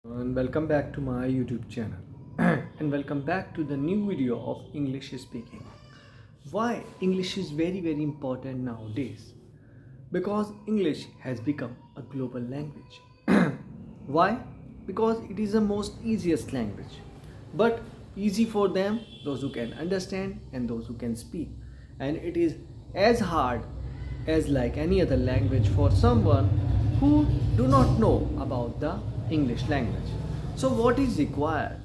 And welcome back to my YouTube channel and welcome back to the new video of English speaking. Why English is very important nowadays? Because English has become a global language. Why? Because it is the most easiest language, but easy for them, those who can understand and those who can speak, and it is as hard as like any other language for someone who do not know about the English language. So what is required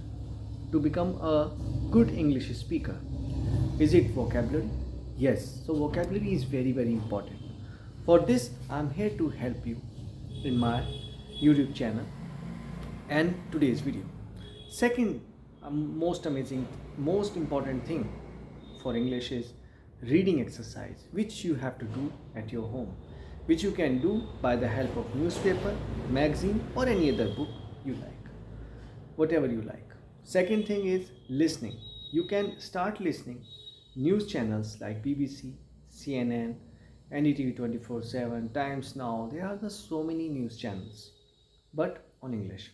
to become a good English speaker? Is it vocabulary? Yes. So vocabulary is very important. For this I am here to help you in my YouTube channel and today's video. Second, most amazing, most important thing for English is reading exercise, which you have to do at your home, which you can do by the help of newspaper, magazine, or any other book you like, whatever you like. Second thing is listening. You can start listening news channels like BBC, CNN, NDTV 24/7, Times Now. There are so many news channels, but on English.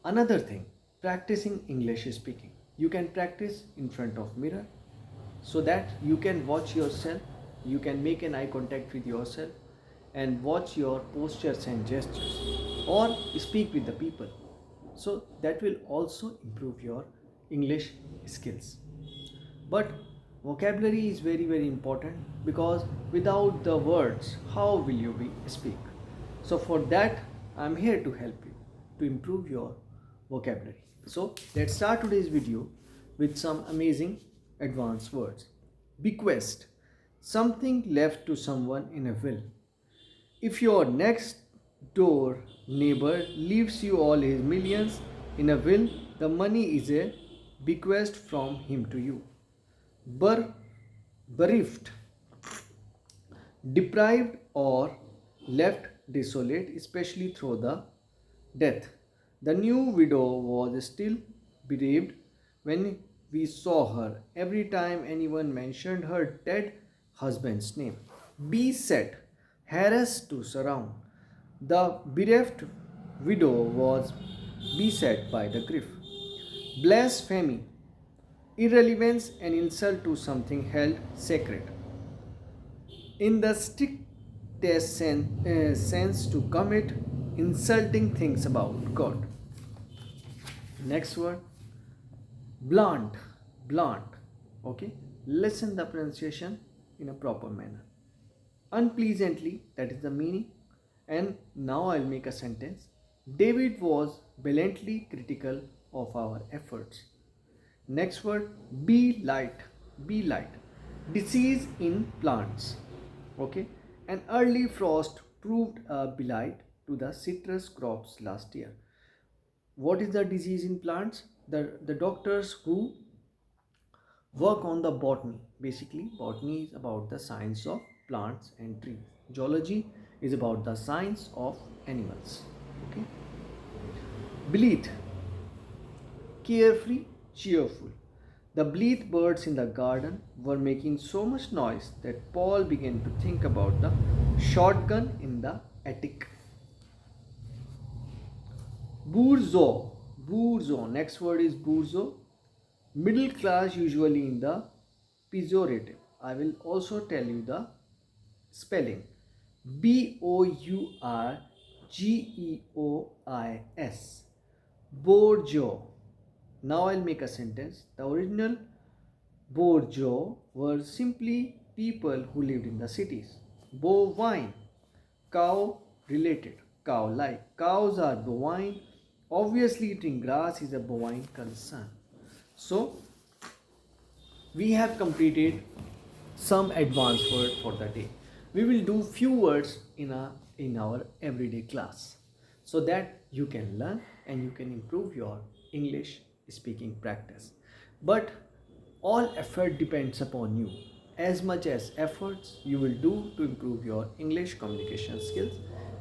Another thing, practicing English speaking. You can practice in front of mirror so that you can watch yourself, you can make an eye contact with yourself and watch your postures and gestures or speak with the people. So that will also improve your English skills. But vocabulary is very important because without the words, how will you speak? So for that, I'm here to help you to improve your vocabulary. So let's start today's video with some amazing advanced words. Bequest, something left to someone in a will. If your next door neighbor leaves you all his millions in a will, the money is a bequest from him to you. Bereft, deprived or left desolate, especially through the death. The new widow was still bereaved when we saw her every time anyone mentioned her dead husband's name. Beset, harassed to surround. The bereft widow was beset by the grief. Blasphemy, irrelevance and insult to something held sacred. In the strictest sense, to commit insulting things about God. Next word, blunt, blunt. Okay, listen the pronunciation in a proper manner. Unpleasantly, that is the meaning. And now I'll make a sentence. David was bluntly critical of our efforts. Next word, be light, be light. Disease in plants. Okay, an early frost proved a blight to the citrus crops last year. What is the disease in plants? The doctors who work on the botany. Basically, botany is about the science of plants and trees. Zoology is about the science of animals. Okay. Bleat, carefree, cheerful. The bleat birds in the garden were making so much noise that Paul began to think about the shotgun in the attic. Bourgeois, bourgeois. Next word is bourgeois. Middle class, usually in the pejorative. I will also tell you the spelling. Bourgeois. Bourgeois. Now I'll make a sentence. The original bourgeois were simply people who lived in the cities. Bovine, cow related, cow like. Cows are bovine. Obviously, eating grass is a bovine concern. So, we have completed some advanced word for the day. We will do few words in our everyday class so that you can learn and you can improve your English speaking practice. But all effort depends upon you. As much as efforts you will do to improve your English communication skills,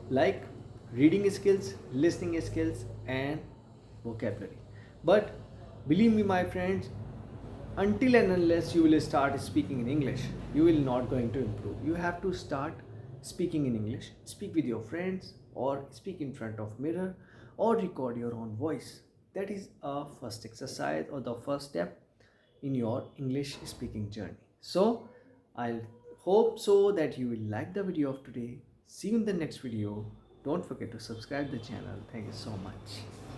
like reading skills, listening skills, and vocabulary. But believe me, my friends, until and unless you will start speaking in English, you will not going to improve. You have to start speaking in English. Speak with your friends, or speak in front of mirror or record your own voice. That is a first exercise or the first step in your English speaking journey. So I'll hope so that you will like the video of today. See you in the next video. Don't forget to subscribe the channel. Thank you so much.